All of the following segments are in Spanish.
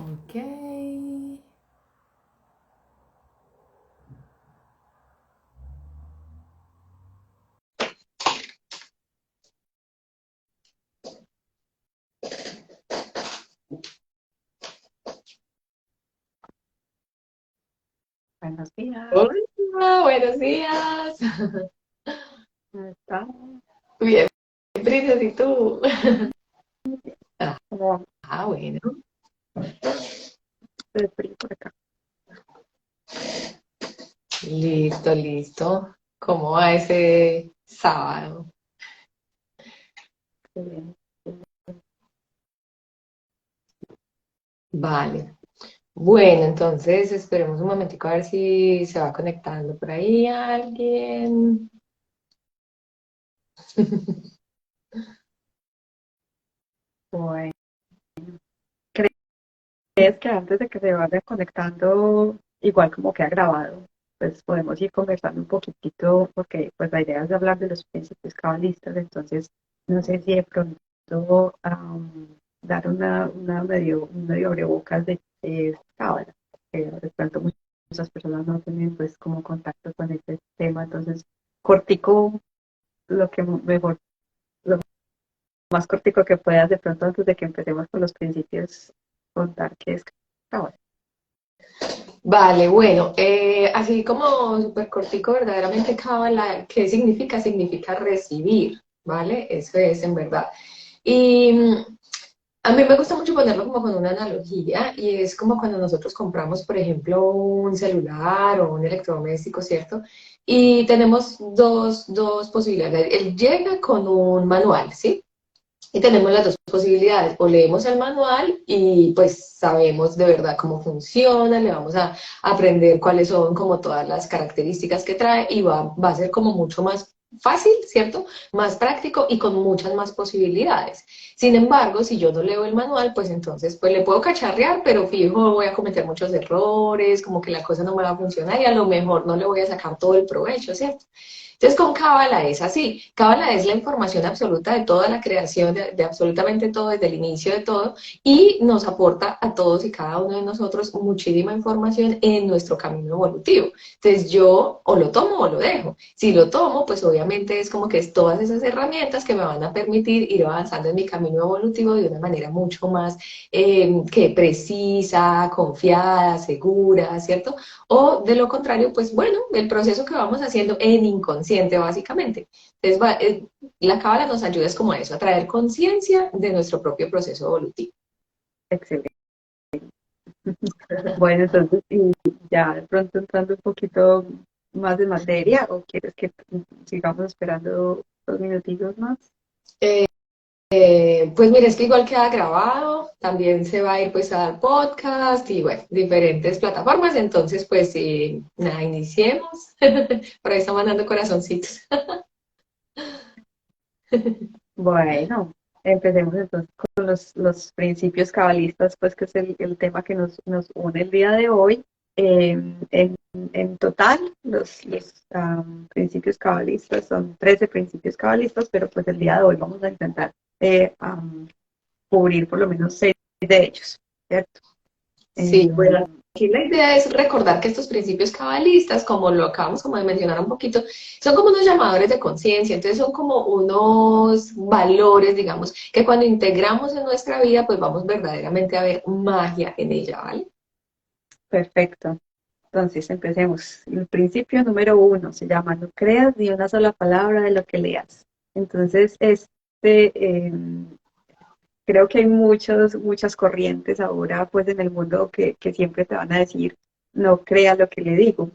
Ok. Buenos días, Hola, buenos días. ¿cómo estás? Bien, Brites, ¿y tú? ¿Cómo vamos Bueno. de frío por acá? Listo, listo. ¿Cómo va ese sábado? Qué bien. Vale. Bueno, entonces esperemos un momentico a ver si se va conectando por ahí alguien. Bueno, ¿crees que antes de que se vaya conectando, igual como queda grabado, pues podemos ir conversando un poquitito, porque pues la idea es hablar de los principios cabalistas, entonces no sé si de pronto dar un medio abrebocas de cábala, que de pronto muchas personas no tienen pues como contacto con este tema, entonces cortico lo que mejor, lo más cortico que puedas de pronto antes de que empecemos con los principios, contar qué es cábala. Vale, bueno, así como súper cortico, verdaderamente Cábala, ¿qué significa? Significa recibir, ¿vale? Eso es en verdad. Y a mí me gusta mucho ponerlo como con una analogía y es como cuando nosotros compramos, por ejemplo, un celular o un electrodoméstico, ¿cierto? Y tenemos dos posibilidades. Él llega con un manual, ¿sí? Y tenemos las dos posibilidades, o leemos el manual y pues sabemos de verdad cómo funciona, le vamos a aprender cuáles son como todas las características que trae y va a ser como mucho más fácil, ¿cierto? Más práctico y con muchas más posibilidades. Sin embargo, si yo no leo el manual, pues entonces pues le puedo cacharrear, pero fijo voy a cometer muchos errores, como que la cosa no me va a funcionar y a lo mejor no le voy a sacar todo el provecho, ¿cierto? Entonces con Cábala es así. Cábala es la información absoluta de toda la creación, de absolutamente todo, desde el inicio de todo, y nos aporta a todos y cada uno de nosotros muchísima información en nuestro camino evolutivo. Entonces yo o lo tomo o lo dejo. Si lo tomo, pues obviamente es como que es todas esas herramientas que me van a permitir ir avanzando en mi camino evolutivo de una manera mucho más que precisa, confiada, segura, ¿cierto? O de lo contrario, pues bueno, el proceso que vamos haciendo en inconsciente básicamente. Entonces, la cábala nos ayuda es como eso, a traer conciencia de nuestro propio proceso evolutivo. Excelente. Bueno, entonces, y ya de pronto entrando un poquito más de materia, ¿o quieres que sigamos esperando 2 minutitos más? Eh, pues mira, es que igual queda grabado, también se va a ir pues a dar podcast y bueno, diferentes plataformas, entonces pues nada, iniciemos. Por ahí están mandando corazoncitos. Bueno, empecemos entonces con los principios cabalistas, pues que es el tema que nos une el día de hoy. En total, principios cabalistas son 13 principios cabalistas, pero pues el día de hoy vamos a intentar cubrir por lo menos 6 de ellos, ¿cierto? Sí, bueno, Eh, aquí la idea es recordar que estos principios cabalistas, como lo acabamos como de mencionar un poquito, son como unos llamadores de conciencia, entonces son como unos valores, digamos, que cuando integramos en nuestra vida, pues vamos verdaderamente a ver magia en ella, ¿vale? Perfecto. Entonces, empecemos. El principio número 1 se llama: no creas ni una sola palabra de lo que leas. Entonces, creo que hay muchas corrientes ahora, pues, en el mundo que siempre te van a decir: no creas lo que le digo,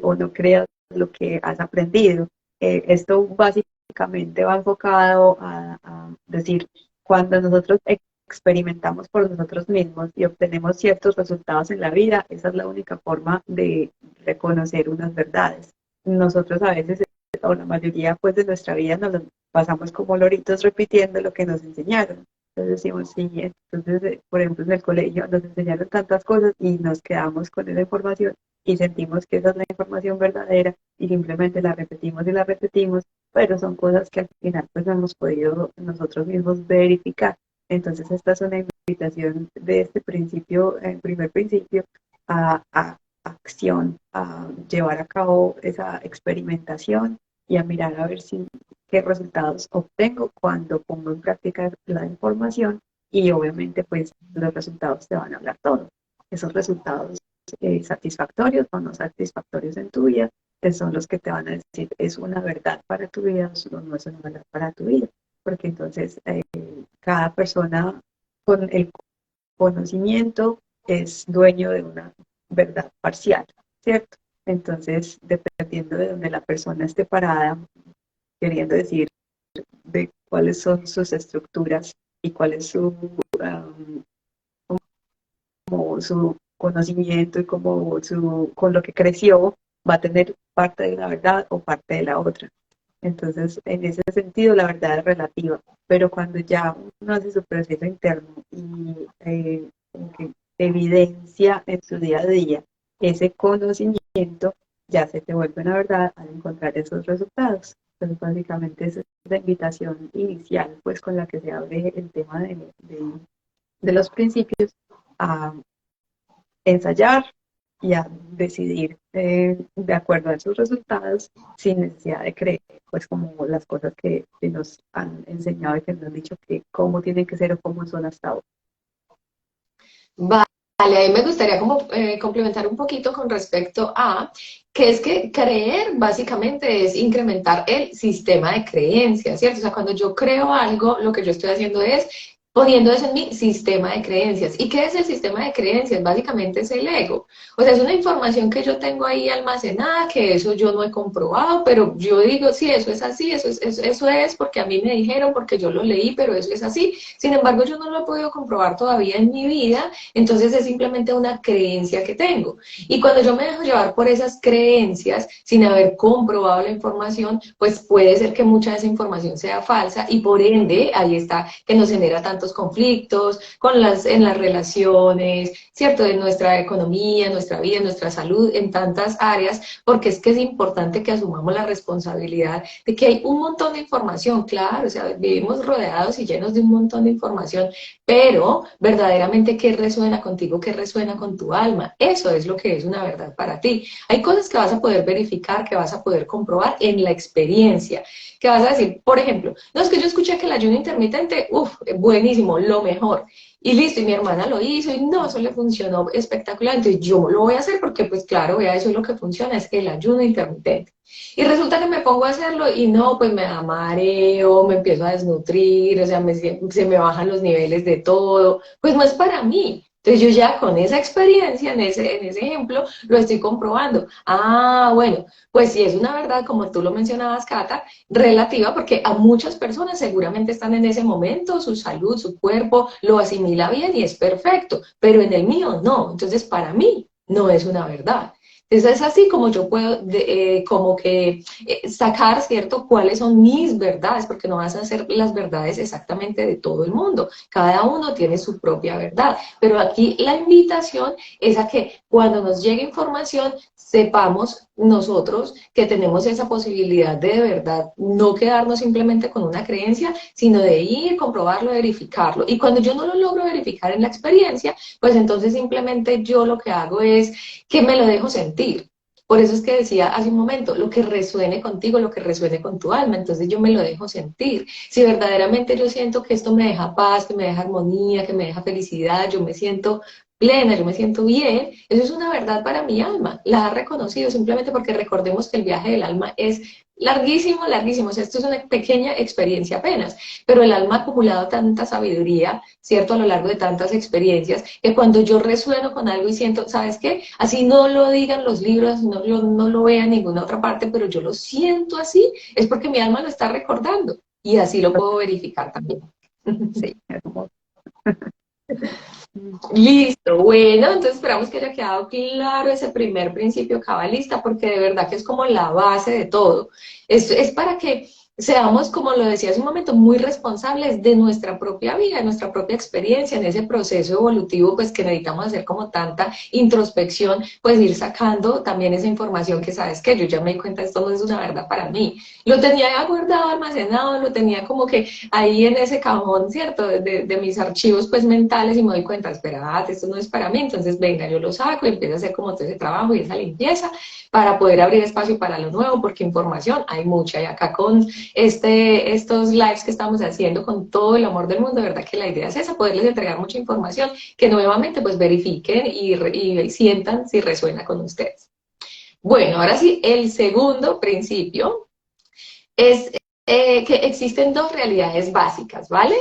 o no creas lo que has aprendido. Esto básicamente va enfocado a decir, cuando nosotros experimentamos por nosotros mismos y obtenemos ciertos resultados en la vida, esa es la única forma de reconocer unas verdades. Nosotros a veces, o la mayoría pues de nuestra vida, nos lo pasamos como loritos repitiendo lo que nos enseñaron. Entonces decimos, sí, entonces, por ejemplo, en el colegio nos enseñaron tantas cosas y nos quedamos con esa información y sentimos que esa es la información verdadera y simplemente la repetimos, pero son cosas que al final pues no hemos podido nosotros mismos verificar. Entonces esta es una invitación de este principio, el primer principio, a acción, a llevar a cabo esa experimentación y a mirar a ver si qué resultados obtengo cuando pongo en práctica la información y obviamente pues los resultados te van a hablar todo. Esos resultados satisfactorios o no satisfactorios en tu vida son los que te van a decir es una verdad para tu vida o no es una verdad para tu vida, porque entonces cada persona con el conocimiento es dueño de una verdad parcial, ¿cierto? Entonces, dependiendo de donde la persona esté parada, queriendo decir de cuáles son sus estructuras y cuál es um, como su conocimiento y como con lo que creció, va a tener parte de la verdad o parte de la otra. Entonces, en ese sentido, la verdad es relativa, pero cuando ya uno hace su proceso interno y como que evidencia en su día a día ese conocimiento, ya se te vuelve una verdad al encontrar esos resultados. Entonces, básicamente, esa es la invitación inicial, pues, con la que se abre el tema de los principios a ensayar y a decidir de acuerdo a esos resultados sin necesidad de creer, pues como las cosas que nos han enseñado y que nos han dicho que cómo tienen que ser o cómo son hasta ahora. Vale, ahí me gustaría como complementar un poquito con respecto a que es que creer básicamente es incrementar el sistema de creencias, ¿cierto? O sea, cuando yo creo algo, lo que yo estoy haciendo es poniendo eso en mi sistema de creencias. ¿Y qué es el sistema de creencias? Básicamente es el ego. O sea, es una información que yo tengo ahí almacenada, que eso yo no he comprobado, pero yo digo, sí, eso es así, eso es porque a mí me dijeron, porque yo lo leí, pero eso es así. Sin embargo, yo no lo he podido comprobar todavía en mi vida, entonces es simplemente una creencia que tengo. Y cuando yo me dejo llevar por esas creencias, sin haber comprobado la información, pues puede ser que mucha de esa información sea falsa y por ende, ahí está, que nos genera tantos conflictos en las relaciones, ¿cierto? De nuestra economía, nuestra vida, nuestra salud, en tantas áreas, porque es que es importante que asumamos la responsabilidad de que hay un montón de información, claro, o sea, vivimos rodeados y llenos de un montón de información, pero verdaderamente qué resuena contigo, qué resuena con tu alma, eso es lo que es una verdad para ti. Hay cosas que vas a poder verificar, que vas a poder comprobar en la experiencia, que vas a decir, por ejemplo, no es que yo escuché que el ayuno intermitente, uff, buenísimo, lo mejor. Y listo, y mi hermana lo hizo y no, eso le funcionó espectacular. Entonces yo lo voy a hacer porque pues claro, vea, eso es lo que funciona, es el ayuno intermitente. Y resulta que me pongo a hacerlo y no, pues me da mareo, me empiezo a desnutrir, o sea, se me bajan los niveles de todo, pues no es para mí. Entonces yo ya con esa experiencia, en ese ejemplo, lo estoy comprobando. Ah, bueno, pues sí es una verdad, como tú lo mencionabas, Cata, relativa, porque a muchas personas seguramente están en ese momento, su salud, su cuerpo lo asimila bien y es perfecto, pero en el mío no. Entonces para mí no es una verdad. Entonces es así como yo puedo como que sacar, ¿cierto?, cuáles son mis verdades, porque no vas a hacer las verdades exactamente de todo el mundo. Cada uno tiene su propia verdad. Pero aquí la invitación es a que cuando nos llegue información, sepamos nosotros que tenemos esa posibilidad de verdad no quedarnos simplemente con una creencia, sino de ir, comprobarlo, verificarlo. Y cuando yo no lo logro verificar en la experiencia, pues entonces simplemente yo lo que hago es que me lo dejo sentir. Por eso es que decía hace un momento, lo que resuene contigo, lo que resuene con tu alma, entonces yo me lo dejo sentir. Si verdaderamente yo siento que esto me deja paz, que me deja armonía, que me deja felicidad, yo me siento plena, yo me siento bien, eso es una verdad para mi alma, la ha reconocido simplemente porque recordemos que el viaje del alma es larguísimo, larguísimo, o sea, esto es una pequeña experiencia apenas, pero el alma ha acumulado tanta sabiduría, ¿cierto?, a lo largo de tantas experiencias, que cuando yo resueno con algo y siento, ¿sabes qué? Así no lo digan los libros, no lo vean en ninguna otra parte, pero yo lo siento así, es porque mi alma lo está recordando, y así lo puedo verificar también. Sí, hermoso. Listo, bueno, entonces esperamos que haya quedado claro ese primer principio cabalista, porque de verdad que es como la base de todo. Es para que seamos, como lo decía hace un momento, muy responsables de nuestra propia vida, de nuestra propia experiencia, en ese proceso evolutivo, pues que necesitamos hacer como tanta introspección, pues ir sacando también esa información que sabes que yo ya me di cuenta, esto no es una verdad para mí. Lo tenía guardado, almacenado, lo tenía como que ahí en ese cajón, ¿cierto? De mis archivos pues mentales y me doy cuenta, espérate, esto no es para mí, entonces venga, yo lo saco y empiezo a hacer como todo ese trabajo y esa limpieza para poder abrir espacio para lo nuevo, porque información hay mucha y acá con estos lives que estamos haciendo con todo el amor del mundo, de verdad que la idea es esa, poderles entregar mucha información que nuevamente pues verifiquen y sientan si resuena con ustedes. Bueno, ahora sí, el segundo principio es que existen dos realidades básicas, ¿vale?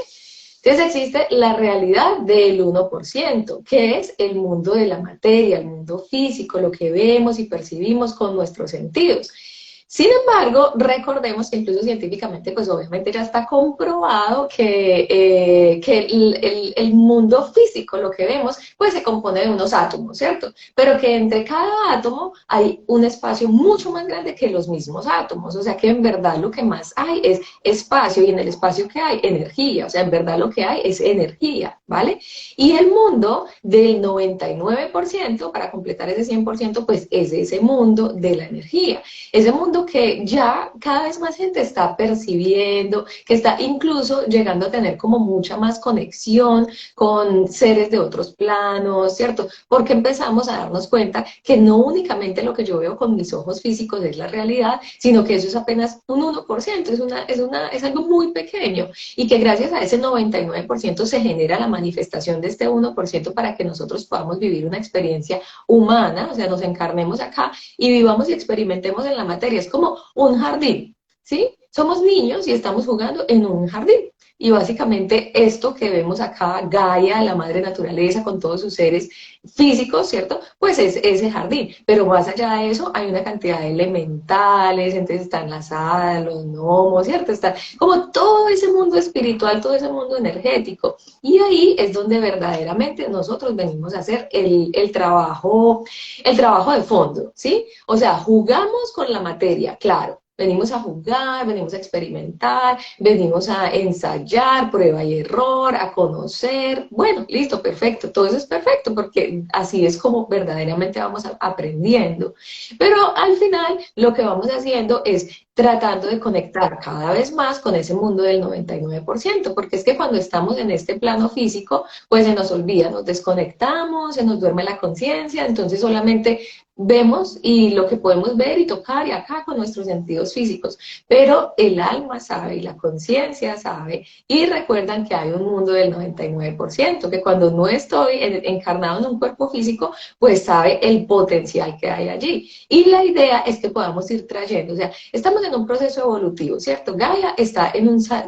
Entonces existe la realidad del 1%, que es el mundo de la materia, el mundo físico, lo que vemos y percibimos con nuestros sentidos. Sin embargo, recordemos que incluso científicamente, pues obviamente ya está comprobado que el mundo físico, lo que vemos, pues se compone de unos átomos, ¿cierto? Pero que entre cada átomo hay un espacio mucho más grande que los mismos átomos, o sea que en verdad lo que más hay es espacio y en el espacio que hay energía, o sea, en verdad lo que hay es energía, ¿vale? Y el mundo del 99%, para completar ese 100%, pues es ese mundo de la energía. Ese mundo que ya cada vez más gente está percibiendo, que está incluso llegando a tener como mucha más conexión con seres de otros planos, ¿cierto? Porque empezamos a darnos cuenta que no únicamente lo que yo veo con mis ojos físicos es la realidad, sino que eso es apenas un 1%, es algo muy pequeño y que gracias a ese 99% se genera la manifestación de este 1% para que nosotros podamos vivir una experiencia humana, o sea, nos encarnemos acá y vivamos y experimentemos en la materia. Es como un jardín, ¿sí? Somos niños y estamos jugando en un jardín. Y básicamente esto que vemos acá, Gaia, la madre naturaleza, con todos sus seres físicos, ¿cierto? Pues es ese jardín. Pero más allá de eso hay una cantidad de elementales, entonces están las hadas, los gnomos, ¿cierto? Está como todo ese mundo espiritual, todo ese mundo energético. Y ahí es donde verdaderamente nosotros venimos a hacer el trabajo de fondo, ¿sí? O sea, jugamos con la materia, claro. Venimos a jugar, venimos a experimentar, venimos a ensayar, prueba y error, a conocer. Bueno, listo, perfecto. Todo eso es perfecto porque así es como verdaderamente vamos aprendiendo. Pero al final lo que vamos haciendo es tratando de conectar cada vez más con ese mundo del 99%, porque es que cuando estamos en este plano físico, pues se nos olvida, nos desconectamos, se nos duerme la conciencia, entonces solamente vemos y lo que podemos ver y tocar y acá con nuestros sentidos físicos, pero el alma sabe y la conciencia sabe y recuerdan que hay un mundo del 99%, que cuando no estoy encarnado en un cuerpo físico, pues sabe el potencial que hay allí. Y la idea es que podamos ir trayendo, o sea, estamos en un proceso evolutivo, ¿cierto? Gaia está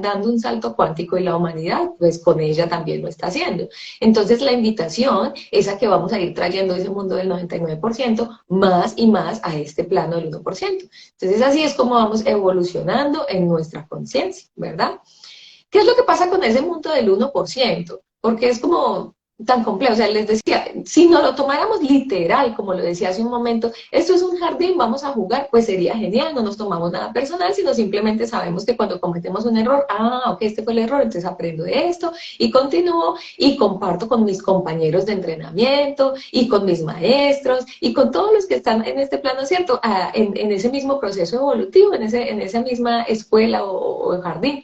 dando un salto cuántico y la humanidad, pues con ella también lo está haciendo. Entonces la invitación es a que vamos a ir trayendo ese mundo del 99% más y más a este plano del 1%. Entonces así es como vamos evolucionando en nuestra conciencia, ¿verdad? ¿Qué es lo que pasa con ese mundo del 1%? Porque es como tan complejo, o sea, les decía, si no lo tomáramos literal, como lo decía hace un momento, esto es un jardín, vamos a jugar, pues sería genial, no nos tomamos nada personal, sino simplemente sabemos que cuando cometemos un error, ok, este fue el error, entonces aprendo de esto y continúo y comparto con mis compañeros de entrenamiento y con mis maestros y con todos los que están en este plano, ¿cierto? En ese mismo proceso evolutivo, en esa misma escuela o jardín.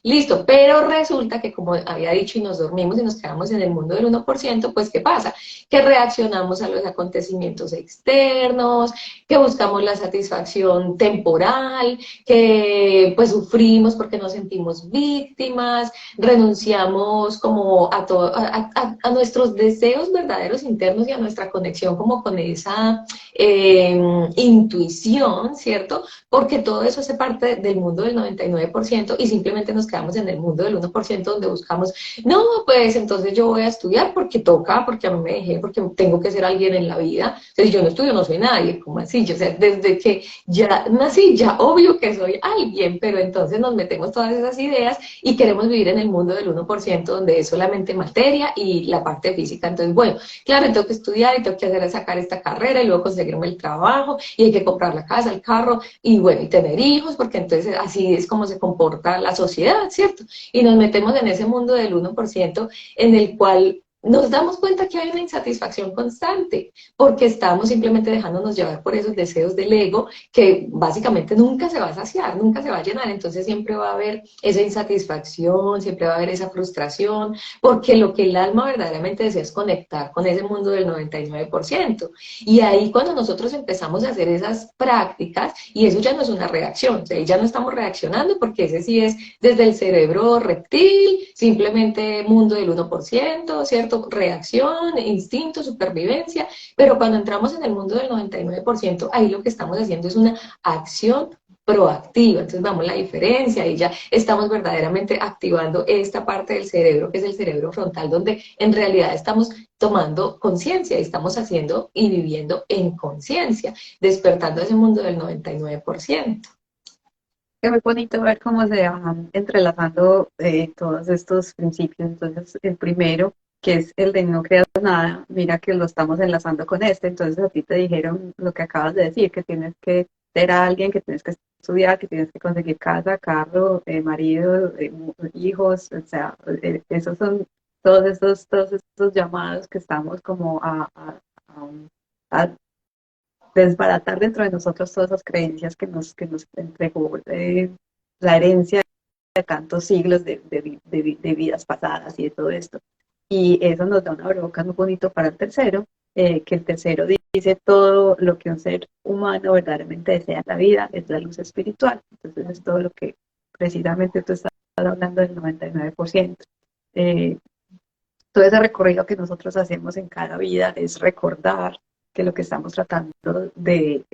Listo, pero resulta que como había dicho y nos dormimos y nos quedamos en el mundo del 1%, pues ¿qué pasa? Que reaccionamos a los acontecimientos externos, que buscamos la satisfacción temporal, que pues sufrimos porque nos sentimos víctimas, renunciamos como a nuestros deseos verdaderos internos y a nuestra conexión como con esa intuición, ¿cierto? Porque todo eso hace parte del mundo del 99% y simplemente nos quedamos en el mundo del 1% donde buscamos, no, pues entonces yo voy a estudiar porque toca, porque a mí me dejé, porque tengo que ser alguien en la vida. Entonces yo no estudio, no soy nadie, como así, yo, o sea, desde que ya nací, ya obvio que soy alguien, pero entonces nos metemos todas esas ideas y queremos vivir en el mundo del 1% donde es solamente materia y la parte física. Entonces, bueno, claro, tengo que estudiar y tengo que hacer sacar esta carrera y luego conseguirme el trabajo y hay que comprar la casa, el carro y bueno, y tener hijos, porque entonces así es como se comporta la sociedad, ¿cierto? Y nos metemos en ese mundo del 1% en el cual nos damos cuenta que hay una insatisfacción constante, porque estamos simplemente dejándonos llevar por esos deseos del ego que básicamente nunca se va a saciar, nunca se va a llenar, entonces siempre va a haber esa insatisfacción, siempre va a haber esa frustración, porque lo que el alma verdaderamente desea es conectar con ese mundo del 99%. Y ahí cuando nosotros empezamos a hacer esas prácticas, y eso ya no es una reacción, o sea, ya no estamos reaccionando porque ese sí es desde el cerebro reptil, simplemente mundo del 1%, ¿cierto? Reacción, instinto, supervivencia, pero cuando entramos en el mundo del 99%, ahí lo que estamos haciendo es una acción proactiva. Entonces vamos la diferencia y ya estamos verdaderamente activando esta parte del cerebro, que es el cerebro frontal, donde en realidad estamos tomando conciencia y estamos haciendo y viviendo en conciencia, despertando ese mundo del 99%. Es muy bonito ver cómo se van entrelazando todos estos principios. Entonces, el primero, que es el de no creas nada, mira que lo estamos enlazando con este. Entonces, a ti te dijeron lo que acabas de decir, que tienes que ser alguien, que tienes que estudiar, que tienes que conseguir casa, carro, marido, hijos, o sea, esos son todos estos llamados que estamos como a desbaratar dentro de nosotros todas esas creencias que nos entregó la herencia de tantos siglos de vidas pasadas y de todo esto. Y eso nos da una abrebocas muy bonito para el tercero, que el tercero dice todo lo que un ser humano verdaderamente desea en la vida es la luz espiritual. Entonces es todo lo que precisamente tú estás hablando del 99%. Eh, Todo ese recorrido que nosotros hacemos en cada vida es recordar que lo que estamos tratando de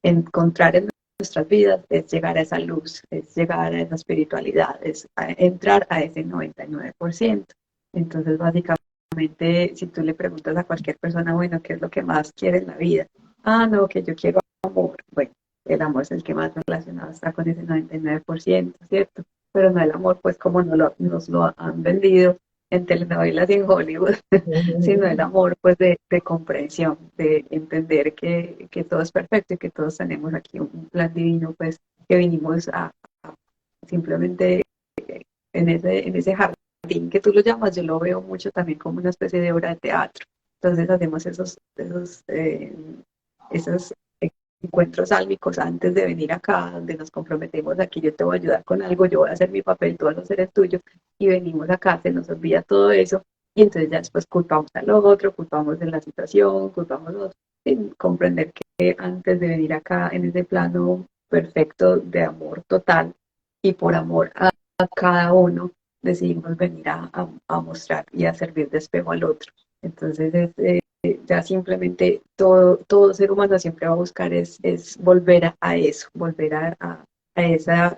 encontrar en nuestras vidas es llegar a esa luz, es llegar a esa espiritualidad, es entrar a ese 99%. Entonces, básicamente, si tú le preguntas a cualquier persona, bueno, ¿qué es lo que más quiere en la vida? Ah, no, que yo quiero amor. Bueno, el amor es el que más relacionado está con ese 99%, ¿cierto? Pero no el amor, pues como nos lo han vendido en telenovelas y en Hollywood, sino el amor pues de comprensión, de entender que todo es perfecto y que todos tenemos aquí un plan divino pues que vinimos a simplemente en ese jardín que tú lo llamas, yo lo veo mucho también como una especie de obra de teatro. Entonces hacemos esos encuentros sálmicos antes de venir acá, donde nos comprometemos aquí, yo te voy a ayudar con algo, yo voy a hacer mi papel, tú vas a hacer el tuyo, y venimos acá, se nos olvida todo eso, y entonces ya después culpamos al otro, culpamos de la situación, culpamos a otro, y comprender que antes de venir acá en ese plano perfecto de amor total, y por amor a cada uno, decidimos venir a mostrar y a servir de espejo al otro. Entonces ya simplemente todo ser humano siempre va a buscar es volver a eso, volver esa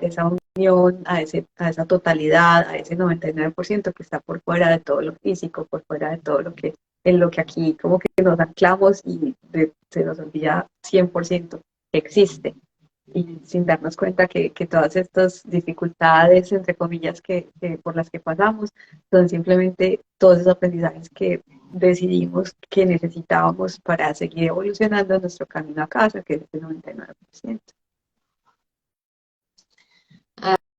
unión, a esa totalidad, a ese 99% que está por fuera de todo lo físico, por fuera de todo lo que en lo que aquí como que nos anclamos y se nos olvida 100% que existe. Y sin darnos cuenta que todas estas dificultades, entre comillas, que por las que pasamos, son simplemente todos esos aprendizajes que decidimos que necesitábamos para seguir evolucionando en nuestro camino a casa, que es el 99%.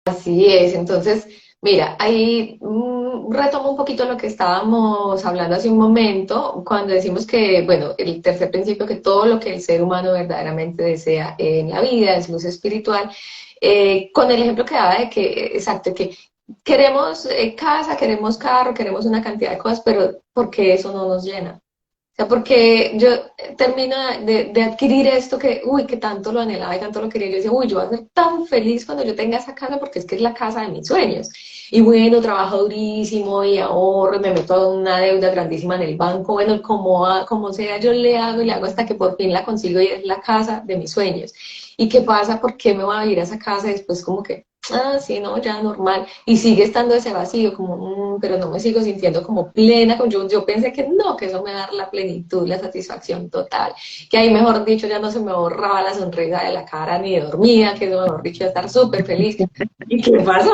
Así es, entonces, mira, ahí retomo un poquito lo que estábamos hablando hace un momento, cuando decimos que, bueno, el tercer principio, que todo lo que el ser humano verdaderamente desea en la vida es luz espiritual, con el ejemplo que daba de que, exacto, que queremos casa, queremos carro, queremos una cantidad de cosas, pero porque eso no nos llena. O sea, porque yo termino de adquirir esto que, uy, que tanto lo anhelaba y tanto lo quería. Yo decía, uy, yo voy a ser tan feliz cuando yo tenga esa casa porque es que es la casa de mis sueños. Y bueno, trabajo durísimo y ahorro y me meto a una deuda grandísima en el banco. Bueno, como sea, yo le hago y le hago hasta que por fin la consigo y es la casa de mis sueños. ¿Y qué pasa? ¿Por qué me voy a ir a esa casa y después como que sí, no, ya normal. Y sigue estando ese vacío, como, pero no me sigo sintiendo como plena. Yo pensé que no, que eso me va a dar la plenitud, la satisfacción total. Que ahí, mejor dicho, ya no se me borraba la sonrisa de la cara ni dormía, que eso, mejor dicho, estar súper feliz. ¿Y qué pasó?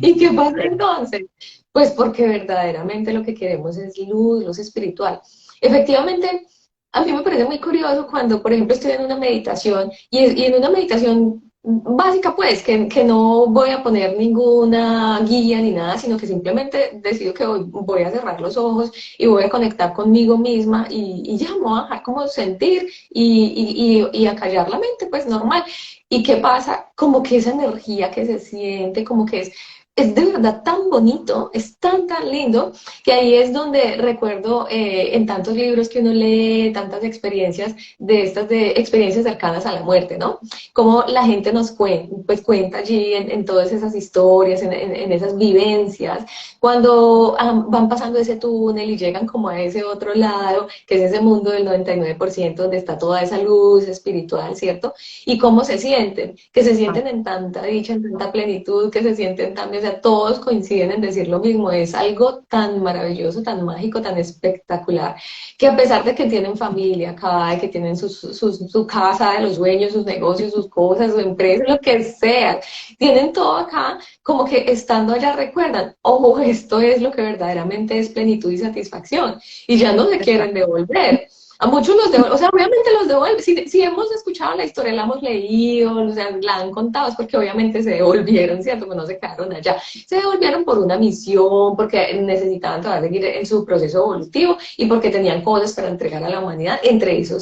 ¿Y qué pasa entonces? Pues porque verdaderamente lo que queremos es luz espiritual. Efectivamente, a mí me parece muy curioso cuando, por ejemplo, estoy en una meditación y en una meditación básica, pues, que no voy a poner ninguna guía ni nada, sino que simplemente decido que voy a cerrar los ojos y voy a conectar conmigo misma y ya me voy a dejar como sentir y a callar la mente, pues normal. ¿Y qué pasa? Como que esa energía que se siente, como que es de verdad tan bonito, es tan lindo, que ahí es donde recuerdo en tantos libros que uno lee, tantas experiencias de estas de experiencias cercanas a la muerte, ¿no? Como la gente nos pues, cuenta allí en todas esas historias, en esas vivencias, cuando van pasando ese túnel y llegan como a ese otro lado, que es ese mundo del 99% donde está toda esa luz espiritual, ¿cierto? Y cómo se sienten, que se sienten en tanta dicha, en tanta plenitud, que se sienten tan, o sea, todos coinciden en decir lo mismo, es algo tan maravilloso, tan mágico, tan espectacular, que a pesar de que tienen familia acá, de que tienen su casa de los sueños, sus negocios, sus cosas, su empresa, lo que sea, tienen todo acá, como que estando allá recuerdan, ojo, esto es lo que verdaderamente es plenitud y satisfacción, y ya no se quieren Exacto. devolver. A muchos los devuelven, o sea, obviamente los devuelven. Si hemos escuchado la historia, la hemos leído, o sea, la han contado, es porque obviamente se devolvieron, ¿cierto? Pues no se quedaron allá. Se devolvieron por una misión, porque necesitaban todavía seguir en su proceso evolutivo y porque tenían cosas para entregar a la humanidad. Entre eso,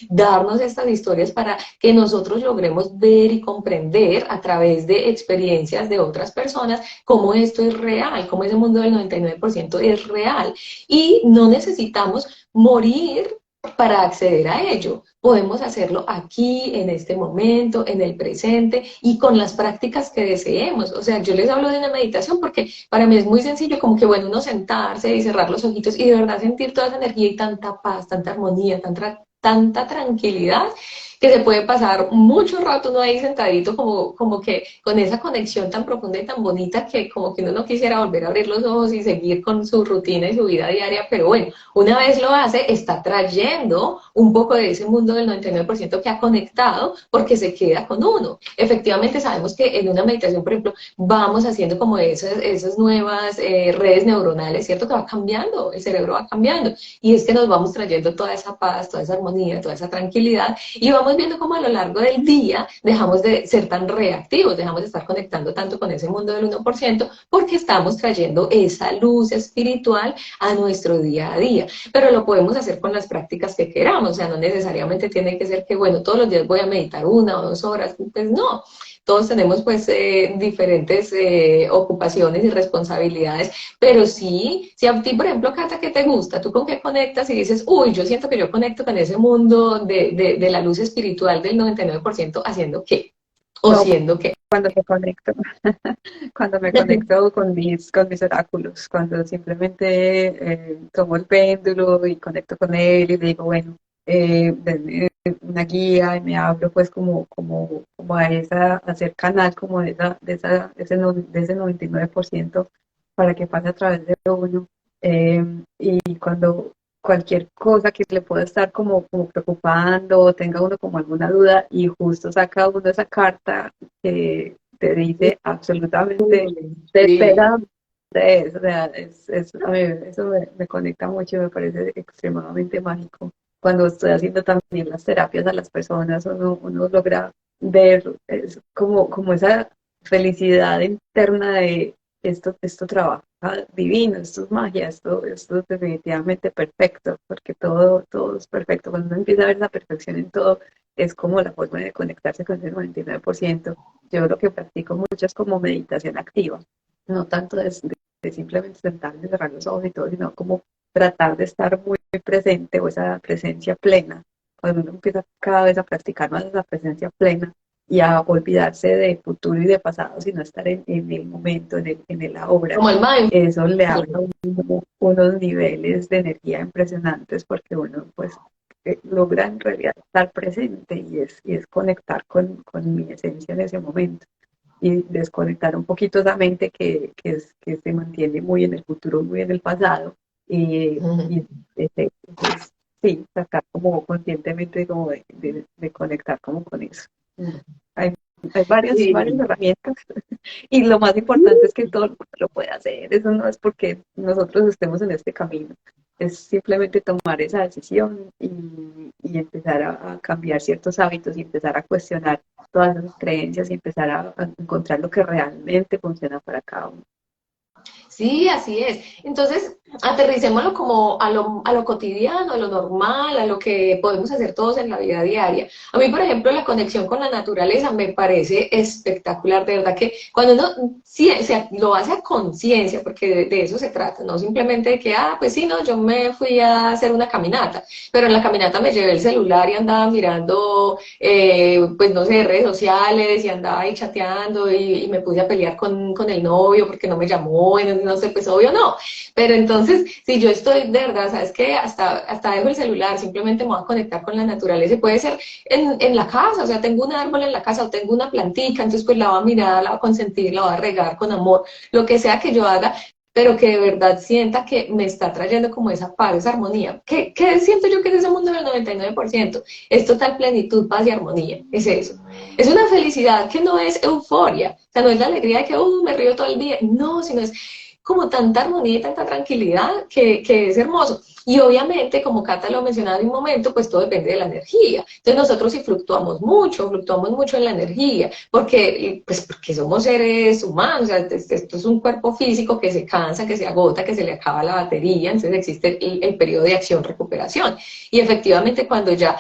darnos estas historias para que nosotros logremos ver y comprender a través de experiencias de otras personas cómo esto es real, cómo ese mundo del 99% es real. Y no necesitamos morir para acceder a ello. Podemos hacerlo aquí, en este momento, en el presente y con las prácticas que deseemos. O sea, yo les hablo de una meditación porque para mí es muy sencillo, como que bueno, uno sentarse y cerrar los ojitos y de verdad sentir toda esa energía y tanta paz, tanta armonía, tanta tranquilidad que se puede pasar mucho rato uno ahí sentadito como que con esa conexión tan profunda y tan bonita que como que uno no quisiera volver a abrir los ojos y seguir con su rutina y su vida diaria, pero bueno, una vez lo hace, está trayendo un poco de ese mundo del 99% que ha conectado porque se queda con uno. Efectivamente sabemos que en una meditación, por ejemplo, vamos haciendo como esas nuevas redes neuronales, ¿cierto? Que va cambiando, el cerebro va cambiando y es que nos vamos trayendo toda esa paz, toda esa armonía, toda esa tranquilidad y vamos viendo cómo a lo largo del día dejamos de ser tan reactivos, dejamos de estar conectando tanto con ese mundo del 1% porque estamos trayendo esa luz espiritual a nuestro día a día. Pero lo podemos hacer con las prácticas que queramos, o sea, no necesariamente tiene que ser que, bueno, todos los días voy a meditar 1 o 2 horas, pues no. Todos tenemos pues diferentes ocupaciones y responsabilidades, pero sí, si a ti, por ejemplo, Cata, ¿qué te gusta? ¿Tú con qué conectas y dices, uy, yo siento que yo conecto con ese mundo de la luz espiritual del 99% haciendo qué? ¿O No, siendo qué? cuando me conecto, cuando me conecto con mis oráculos, cuando simplemente tomo el péndulo y conecto con él y digo, bueno, denme una guía y me abro pues como a hacer canal como de ese 99% para que pase a través de uno. Y cuando cualquier cosa que le pueda estar como preocupando o tenga uno como alguna duda y justo saca uno esa carta que te dice absolutamente, te Sí. pega donde es, o sea, a mí eso me conecta mucho y me parece extremadamente mágico. Cuando estoy haciendo también las terapias a las personas, uno logra ver como esa felicidad interna de esto trabaja divino, esto es magia, esto es definitivamente perfecto, porque todo es perfecto. Cuando uno empieza a ver la perfección en todo, es como la forma de conectarse con el 99%. Yo lo que practico mucho es como meditación activa, no tanto de simplemente sentarme, cerrar los ojos y todo, sino como tratar de estar muy presente o esa presencia plena. Cuando uno empieza cada vez a practicar más esa presencia plena, y a olvidarse de futuro y de pasado, sino estar en el momento, en el ahora. Como el Eso le abre a mindfulness. uno unos niveles de energía impresionantes porque uno pues logra en realidad estar presente y es conectar con mi esencia en ese momento. y desconectar un poquito esa mente que se mantiene muy en el futuro, muy en el pasado, y entonces, sí, sacar como conscientemente como de conectar como con eso. Hay, hay varias Sí. herramientas y lo más importante es que todo el mundo lo puede hacer. Eso no es porque nosotros estemos en este camino, es simplemente tomar esa decisión y empezar a cambiar ciertos hábitos y empezar a cuestionar todas esas creencias y empezar a encontrar lo que realmente funciona para cada uno. Sí, así es. Entonces, aterricémoslo como a lo cotidiano, a lo normal, a lo que podemos hacer todos en la vida diaria. A mí, por ejemplo, la conexión con la naturaleza me parece espectacular. De verdad que cuando uno sí, lo hace a conciencia, porque de eso se trata, no simplemente de que, ah, pues sí, no, yo me fui a hacer una caminata, pero en la caminata me llevé el celular y andaba mirando, pues no sé, redes sociales y andaba ahí chateando y me puse a pelear con el novio porque no me llamó, y no sé, pues obvio no. Pero entonces, si yo estoy de verdad, ¿sabes qué? Hasta dejo el celular, simplemente me voy a conectar con la naturaleza y puede ser en la casa, o sea, tengo un árbol en la casa o tengo una plantica, entonces pues la voy a mirar, la voy a consentir, la voy a regar con amor, lo que sea que yo haga, pero que de verdad sienta que me está trayendo como esa paz, esa armonía. ¿Qué siento yo que es ese mundo del 99%? Es total plenitud, paz y armonía, es eso. Es una felicidad que no es euforia, o sea, no es la alegría de que me río todo el día, no, sino es como tanta armonía y tanta tranquilidad que es hermoso. Y obviamente, como Cata lo mencionaba en un momento, pues todo depende de la energía. Entonces nosotros sí fluctuamos mucho en la energía, porque, pues, porque somos seres humanos, o sea, esto es un cuerpo físico que se cansa, que se agota, que se le acaba la batería, entonces existe el periodo de acción-recuperación. Y efectivamente cuando ya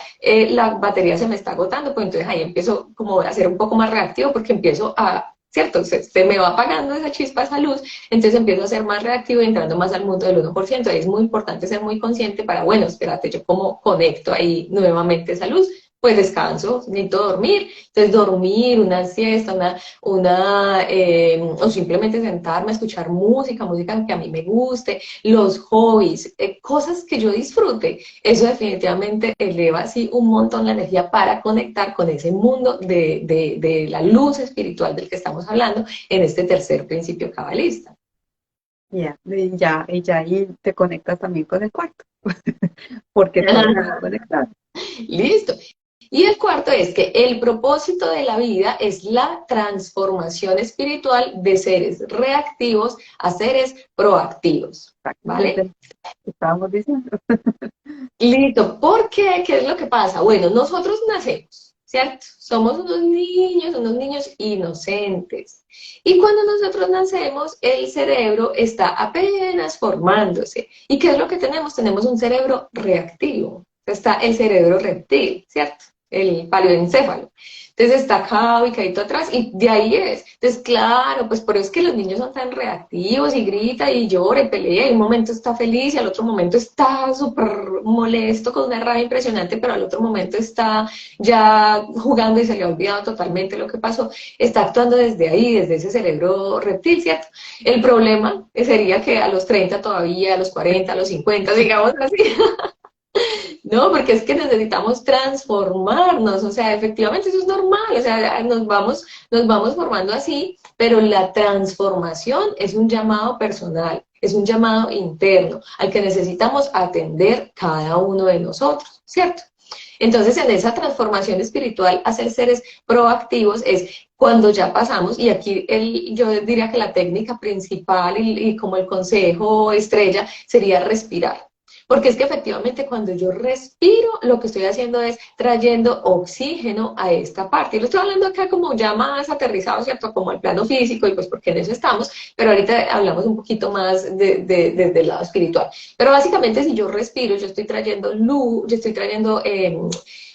la batería se me está agotando, pues entonces ahí empiezo como a ser un poco más reactivo porque empiezo a, ¿cierto? Se me va apagando esa chispa, esa luz, entonces empiezo a ser más reactivo y entrando más al mundo del 1%. Ahí es muy importante ser muy consciente para, bueno, espérate, yo cómo conecto ahí nuevamente esa luz, pues descanso, necesito dormir, entonces dormir, una siesta, o simplemente sentarme a escuchar música que a mí me guste, los hobbies, cosas que yo disfrute, eso definitivamente eleva así un montón la energía para conectar con ese mundo de la luz espiritual del que estamos hablando en este tercer principio cabalista. Y ya ahí te conectas también con el cuarto, porque todo está conectado. Listo. Y el cuarto es que el propósito de la vida es la transformación espiritual de seres reactivos a seres proactivos. Exactamente ¿Vale? lo que estábamos diciendo. Listo. ¿Por qué? ¿Qué es lo que pasa? Bueno, nosotros nacemos, ¿cierto? Somos unos niños inocentes. Y cuando nosotros nacemos, el cerebro está apenas formándose. ¿Y qué es lo que tenemos? Tenemos un cerebro reactivo. Está el cerebro reptil, ¿cierto? El paleoencéfalo. Entonces está acá ubicadito atrás y de ahí es. Entonces, claro, pues por eso es que los niños son tan reactivos y grita y llora y pelea y un momento está feliz y al otro momento está súper molesto con una rabia impresionante, pero al otro momento está ya jugando y se le ha olvidado totalmente lo que pasó. Está actuando desde ahí, desde ese cerebro reptil, ¿cierto? El problema sería que a los 30 todavía, a los 40, a los 50, digamos así, no, porque es que necesitamos transformarnos, o sea, efectivamente eso es normal, o sea, nos vamos formando así, pero la transformación es un llamado personal, es un llamado interno al que necesitamos atender cada uno de nosotros, ¿cierto? Entonces, en esa transformación espiritual, hacer seres proactivos es cuando ya pasamos, y aquí yo diría que la técnica principal y como el consejo estrella sería respirar. Porque es que efectivamente cuando yo respiro, lo que estoy haciendo es trayendo oxígeno a esta parte. Y lo estoy hablando acá como ya más aterrizado, ¿cierto? Como al plano físico, y pues porque en eso estamos, pero ahorita hablamos un poquito más desde el lado espiritual. Pero básicamente si yo respiro, yo estoy trayendo luz, yo estoy trayendo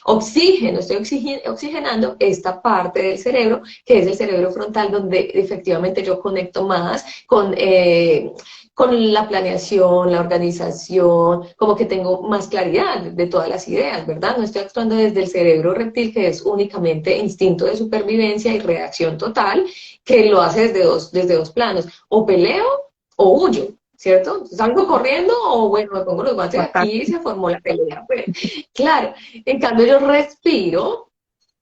oxígeno, estoy oxigenando esta parte del cerebro, que es el cerebro frontal, donde efectivamente yo conecto más con la planeación, la organización, como que tengo más claridad de todas las ideas, ¿verdad? No estoy actuando desde el cerebro reptil, que es únicamente instinto de supervivencia y reacción total, que lo hace desde dos planos, o peleo o huyo, ¿cierto? Salgo corriendo o bueno, me pongo los guantes aquí y se formó la pelea. Pues, claro, en cambio yo respiro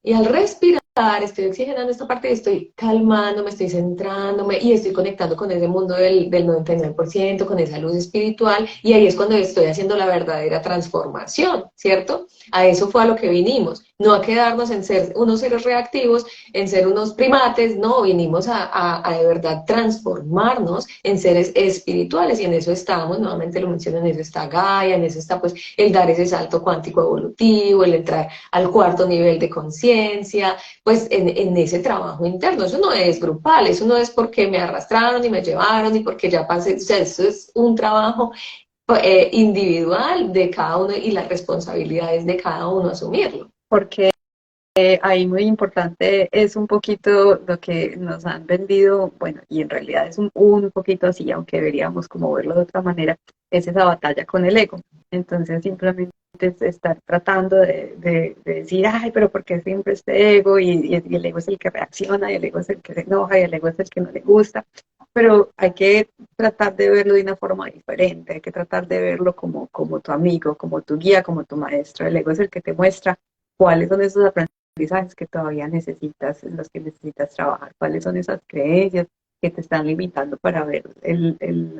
y al respirar estoy oxigenando esta parte y estoy calmándome, estoy centrándome y estoy conectando con ese mundo del 99%, con esa luz espiritual, y ahí es cuando estoy haciendo la verdadera transformación, ¿cierto? A eso fue a lo que vinimos, no a quedarnos en ser unos seres reactivos, en ser unos primates, no, vinimos a de verdad transformarnos en seres espirituales, y en eso estamos, nuevamente lo menciono, en eso está Gaia, en eso está pues el dar ese salto cuántico evolutivo, el entrar al cuarto nivel de conciencia, pues en ese trabajo interno. Eso no es grupal, eso no es porque me arrastraron y me llevaron y porque ya pasé, o sea, eso es un trabajo individual de cada uno y las responsabilidades de cada uno asumirlo. Porque ahí muy importante es un poquito lo que nos han vendido, bueno, y en realidad es un poquito así, aunque deberíamos como verlo de otra manera, es esa batalla con el ego. Entonces simplemente es estar tratando de decir, ay, pero ¿por qué siempre este ego? Y el ego es el que reacciona, y el ego es el que se enoja, y el ego es el que no le gusta. Pero hay que tratar de verlo de una forma diferente, hay que tratar de verlo como tu amigo, como tu guía, como tu maestro. El ego es el que te muestra cuáles son esos aprendizajes que todavía necesitas, en los que necesitas trabajar, cuáles son esas creencias que te están limitando para ver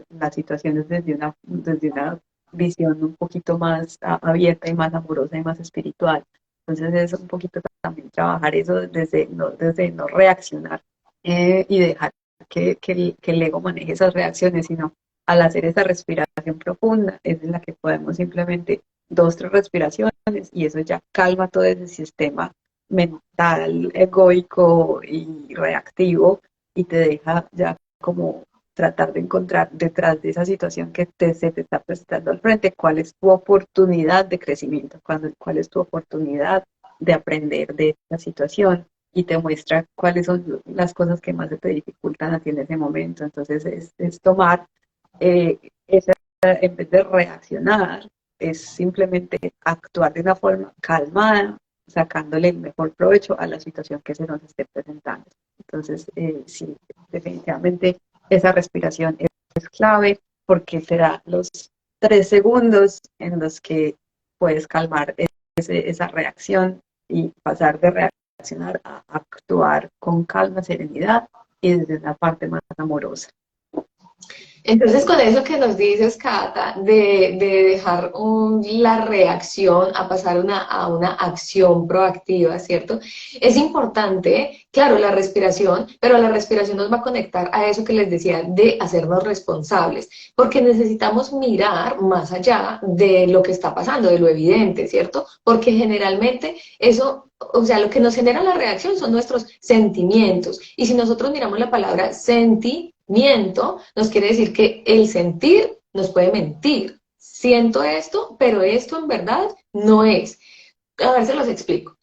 las situaciones desde una visión un poquito más abierta y más amorosa y más espiritual. Entonces es un poquito también trabajar eso desde no reaccionar y dejar que el ego maneje esas reacciones, sino al hacer esa respiración profunda es en la que podemos simplemente 2, 3 respiraciones y eso ya calma todo ese sistema mental, egoico y reactivo y te deja ya como tratar de encontrar detrás de esa situación que se te está presentando al frente, cuál es tu oportunidad de crecimiento, cuál es tu oportunidad de aprender de esa situación y te muestra cuáles son las cosas que más se te dificultan a ti en ese momento. Entonces es tomar esa, en vez de reaccionar, es simplemente actuar de una forma calmada, sacándole el mejor provecho a la situación que se nos esté presentando. Entonces, sí, definitivamente esa respiración es clave porque te da los 3 segundos en los que puedes calmar esa reacción y pasar de reaccionar a actuar con calma, serenidad y desde una parte más amorosa. Entonces, con eso que nos dices, Cata, de dejar la reacción a pasar a una acción proactiva, ¿cierto? Es importante, claro, la respiración, pero la respiración nos va a conectar a eso que les decía, de hacernos responsables, porque necesitamos mirar más allá de lo que está pasando, de lo evidente, ¿cierto? Porque generalmente eso... O sea, lo que nos genera la reacción son nuestros sentimientos. Y si nosotros miramos la palabra sentimiento, nos quiere decir que el sentir nos puede mentir. Siento esto, pero esto en verdad no es. A ver, se los explico.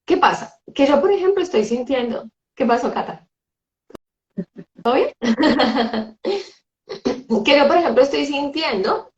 ¿Qué pasa? Que yo, por ejemplo, estoy sintiendo... ¿Qué pasó, Cata? ¿Todo bien? Que yo, por ejemplo, estoy sintiendo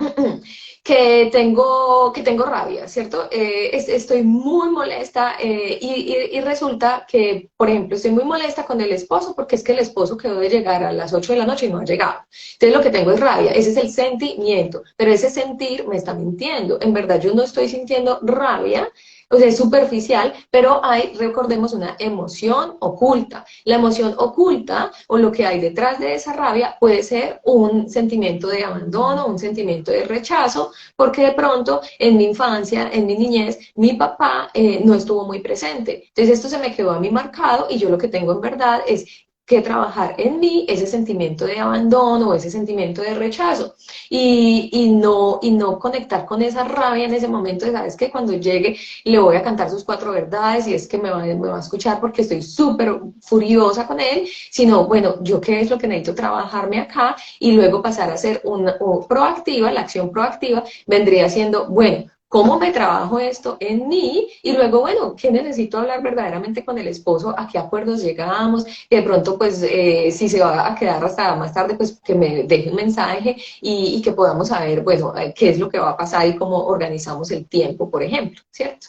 que tengo rabia, ¿cierto? Estoy muy molesta y resulta que, por ejemplo, estoy muy molesta con el esposo porque es que el esposo quedó de llegar a las 8 de la noche y no ha llegado. Entonces lo que tengo es rabia, ese es el sentimiento, pero ese sentir me está mintiendo. En verdad yo no estoy sintiendo rabia, o sea, es superficial, pero hay, recordemos, una emoción oculta. La emoción oculta o lo que hay detrás de esa rabia puede ser un sentimiento de abandono, un sentimiento de rechazo, porque de pronto en mi infancia, en mi niñez, mi papá no estuvo muy presente. Entonces esto se me quedó a mí marcado y yo lo que tengo en verdad es que trabajar en mí ese sentimiento de abandono, ese sentimiento de rechazo y no conectar con esa rabia en ese momento de, sabes que cuando llegue le voy a cantar sus 4 verdades y es que me va a escuchar porque estoy súper furiosa con él, sino, bueno, yo qué es lo que necesito trabajarme acá y luego pasar a ser una proactiva, la acción proactiva vendría siendo, bueno, ¿cómo me trabajo esto en mí? Y luego, bueno, ¿qué necesito hablar verdaderamente con el esposo? ¿A qué acuerdos llegamos? Que de pronto, pues, si se va a quedar hasta más tarde, pues que me deje un mensaje y que podamos saber, bueno, qué es lo que va a pasar y cómo organizamos el tiempo, por ejemplo, ¿cierto?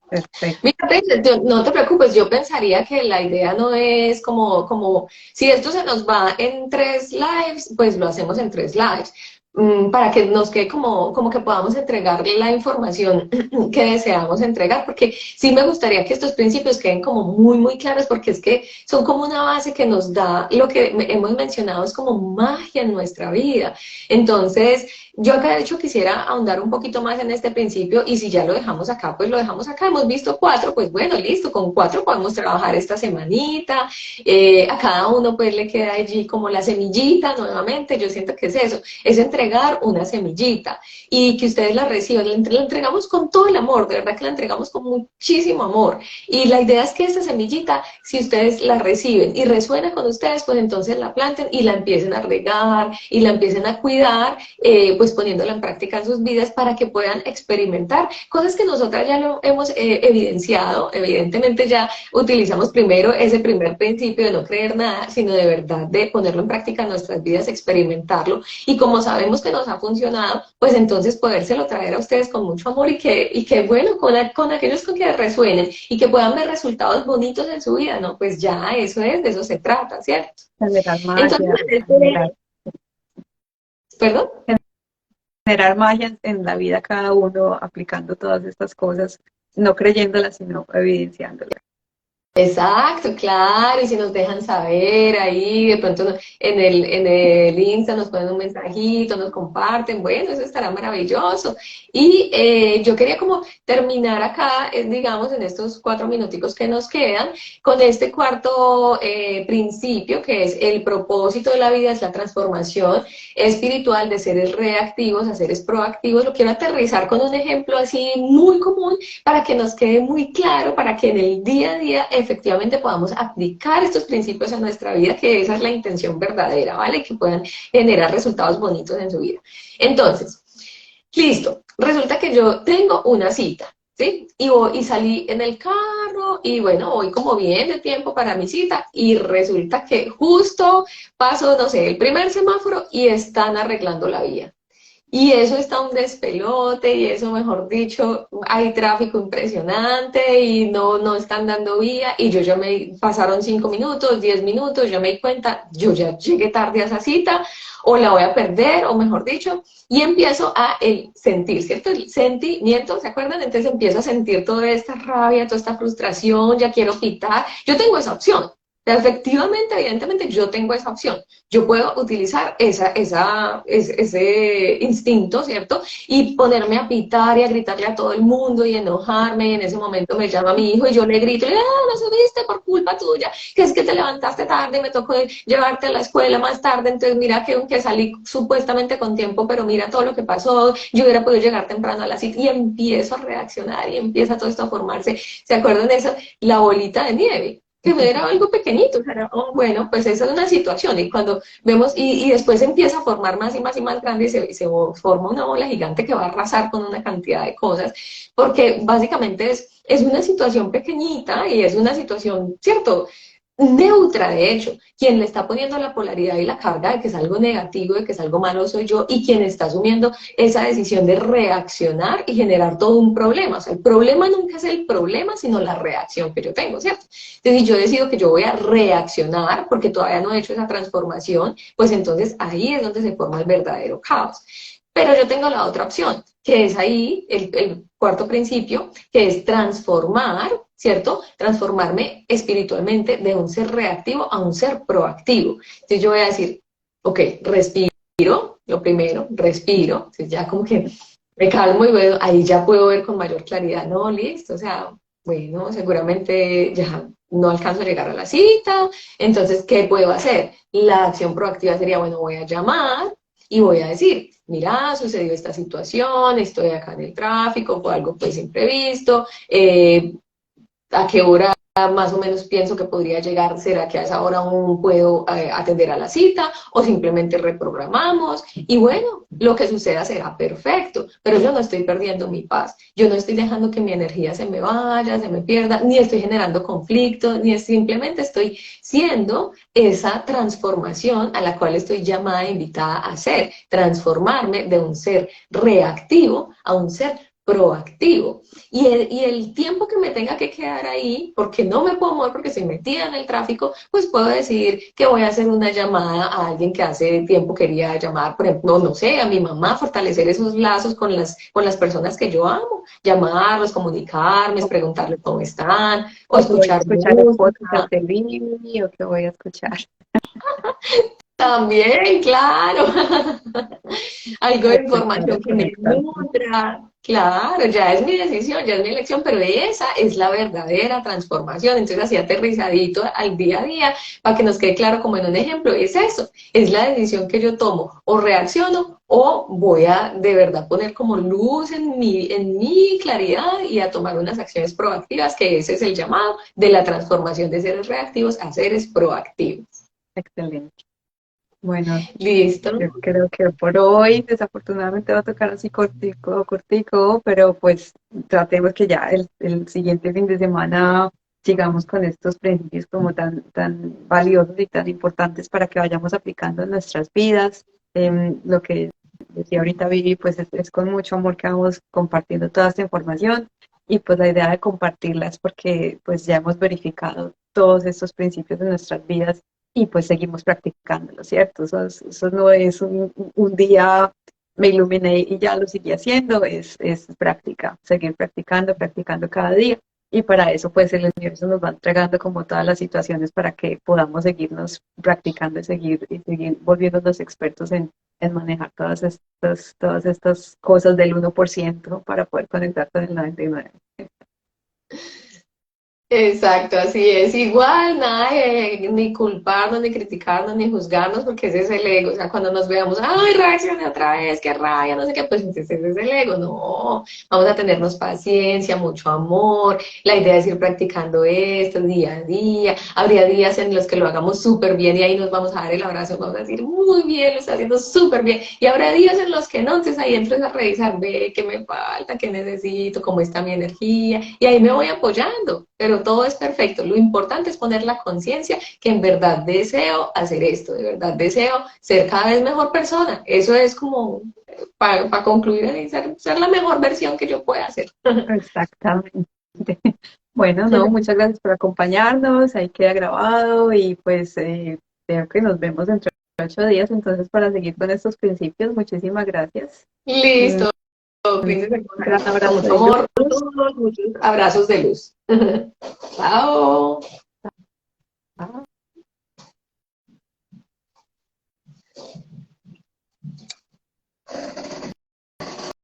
Perfecto. Mira, no te preocupes, yo pensaría que la idea no es como, si esto se nos va en 3 lives, pues lo hacemos en 3 lives. para que nos quede como que podamos entregar la información que deseamos entregar, porque sí me gustaría que estos principios queden como muy, muy claros, porque es que son como una base que nos da lo que hemos mencionado, es como magia en nuestra vida. Entonces, yo acá de hecho quisiera ahondar un poquito más en este principio, y si ya lo dejamos acá, pues lo dejamos acá. Hemos visto 4, pues bueno, listo, con 4 podemos trabajar esta semanita. A cada uno pues le queda allí como la semillita nuevamente. Yo siento que es entregar una semillita y que ustedes la reciban. La entregamos con todo el amor, de verdad que la entregamos con muchísimo amor. Y la idea es que esta semillita, si ustedes la reciben y resuena con ustedes, pues entonces la planten y la empiecen a regar y la empiecen a cuidar, pues poniéndola en práctica en sus vidas para que puedan experimentar cosas que nosotras ya lo hemos evidenciado. Evidentemente ya utilizamos primero ese primer principio de no creer nada, sino de verdad de ponerlo en práctica en nuestras vidas, experimentarlo, y como sabemos que nos ha funcionado, pues entonces podérselo traer a ustedes con mucho amor, y que bueno, con aquellos con que resuenen y que puedan ver resultados bonitos en su vida, ¿no? Pues ya eso es, de eso se trata, ¿cierto? Generar Entonces, magia, generar, perdón. generar magia en la vida cada uno aplicando todas estas cosas, no creyéndolas, sino evidenciándolas. Exacto, claro, y si nos dejan saber ahí, de pronto en el Insta nos ponen un mensajito, nos comparten, bueno, eso estará maravilloso. Y yo quería como terminar acá, digamos, en estos 4 minuticos que nos quedan, con este cuarto principio, que es el propósito de la vida, es la transformación espiritual de seres reactivos a seres proactivos. Lo quiero aterrizar con un ejemplo así muy común para que nos quede muy claro, para que en el día a día efectivamente podamos aplicar estos principios a nuestra vida, que esa es la intención verdadera, ¿vale? Que puedan generar resultados bonitos en su vida. Entonces, listo, resulta que yo tengo una cita, ¿sí? Y salí en el carro y bueno, voy como bien de tiempo para mi cita, y resulta que justo paso, no sé, el primer semáforo y están arreglando la vía. Y eso está un despelote, y eso, mejor dicho, hay tráfico impresionante y no están dando vía, y yo ya pasaron 5 minutos, 10 minutos, yo me di cuenta, yo ya llegué tarde a esa cita, o la voy a perder, o mejor dicho, y empiezo a sentir, ¿cierto? El sentimiento, ¿se acuerdan? Entonces empiezo a sentir toda esta rabia, toda esta frustración, ya quiero pitar. Yo tengo esa opción. Efectivamente, evidentemente, yo tengo esa opción. Yo puedo utilizar ese instinto, ¿cierto? Y ponerme a pitar y a gritarle a todo el mundo y enojarme, y en ese momento me llama mi hijo y yo le grito, no subiste por culpa tuya, que es que te levantaste tarde y me tocó llevarte a la escuela más tarde, entonces mira que aunque salí supuestamente con tiempo, pero mira todo lo que pasó, yo hubiera podido llegar temprano a la cita, y empiezo a reaccionar y empieza todo esto a formarse. ¿Se acuerdan de eso? La bolita de nieve, que era algo pequeñito, o sea, bueno, pues esa es una situación, y cuando vemos, y después empieza a formar más y más y más grande, y se forma una bola gigante que va a arrasar con una cantidad de cosas, porque básicamente es una situación pequeñita, y es una situación, ¿cierto? Neutra, de hecho. Quien le está poniendo la polaridad y la carga de que es algo negativo, de que es algo malo, soy yo, y quien está asumiendo esa decisión de reaccionar y generar todo un problema. O sea, el problema nunca es el problema, sino la reacción que yo tengo, ¿cierto? Entonces, si yo decido que yo voy a reaccionar porque todavía no he hecho esa transformación, pues entonces ahí es donde se forma el verdadero caos. Pero yo tengo la otra opción, que es ahí el cuarto principio, que es transformar, ¿cierto? Transformarme espiritualmente de un ser reactivo a un ser proactivo. Entonces yo voy a decir, ok, respiro, lo primero, respiro, entonces ya como que me calmo, y bueno, ahí ya puedo ver con mayor claridad, no, listo, o sea, bueno, seguramente ya no alcanzo a llegar a la cita, entonces, ¿qué puedo hacer? La acción proactiva sería, bueno, voy a llamar y voy a decir, mira, sucedió esta situación, estoy acá en el tráfico, fue algo pues imprevisto, a qué hora más o menos pienso que podría llegar, será que a esa hora aún puedo atender a la cita, o simplemente reprogramamos, y bueno, lo que suceda será perfecto, pero yo no estoy perdiendo mi paz, yo no estoy dejando que mi energía se me vaya, se me pierda, ni estoy generando conflicto, ni simplemente estoy siendo esa transformación a la cual estoy llamada, invitada a hacer, transformarme de un ser reactivo a un ser proactivo. Y el tiempo que me tenga que quedar ahí, porque no me puedo mover porque estoy metida en el tráfico, pues puedo decidir que voy a hacer una llamada a alguien que hace tiempo quería llamar, por ejemplo, no sé, a mi mamá, fortalecer esos lazos con las personas que yo amo, llamarlos, comunicarme, preguntarles cómo están, o O que voy a escuchar escuchar el música. podcast de Vivi, o que voy a escuchar También, claro. Algo de espectadores información que me conectados. nutra. Claro, ya es mi decisión, ya es mi elección, pero esa es la verdadera transformación. Entonces, así aterrizadito al día a día, para que nos quede claro como en un ejemplo, es eso, es la decisión que yo tomo, o reacciono, o voy a de verdad poner como luz en mi claridad y a tomar unas acciones proactivas, que ese es el llamado de la transformación de seres reactivos a seres proactivos. Excelente. Bueno, ¿Listo? yo creo que por hoy desafortunadamente va a tocar así cortico, cortico, pero pues tratemos que ya el siguiente fin de semana sigamos con estos principios como tan valiosos y tan importantes para que vayamos aplicando en nuestras vidas. Lo que decía ahorita Vivi, pues es con mucho amor que vamos compartiendo toda esta información y pues la idea de compartirla es porque pues ya hemos verificado todos estos principios en nuestras vidas y pues seguimos practicándolo, ¿cierto? Eso no es un día me iluminé y ya lo seguí haciendo, es práctica, seguir practicando, practicando cada día. Y para eso, pues el universo nos va entregando como todas las situaciones para que podamos seguirnos practicando y seguir volviéndonos expertos en manejar todas estas cosas del 1% para poder conectar con el 99%. Exacto, así es. Igual, nada de ni culparnos, ni criticarnos, ni juzgarnos, porque ese es el ego. O sea, cuando nos veamos, ay, reaccioné otra vez, qué rabia, no sé qué, pues ese es el ego. No, vamos a tenernos paciencia, mucho amor. La idea es ir practicando esto día a día. Habría días en los que lo hagamos súper bien y ahí nos vamos a dar el abrazo, vamos a decir, muy bien, lo está haciendo súper bien. Y habrá días en los que no, entonces ahí entras a revisar, ve qué me falta, qué necesito, cómo está mi energía, y ahí me voy apoyando, pero todo es perfecto. Lo importante es poner la conciencia que en verdad deseo hacer esto, de verdad deseo ser cada vez mejor persona. Eso es como para concluir, ser la mejor versión que yo pueda ser. Exactamente. Bueno, no, muchas gracias por acompañarnos, ahí queda grabado y pues creo que nos vemos dentro de 8 días, entonces para seguir con estos principios, muchísimas gracias. Un Listo, fin de gran semana, con abrazo mucho de amor, a luz. todos, muchos abrazos de luz. Chao.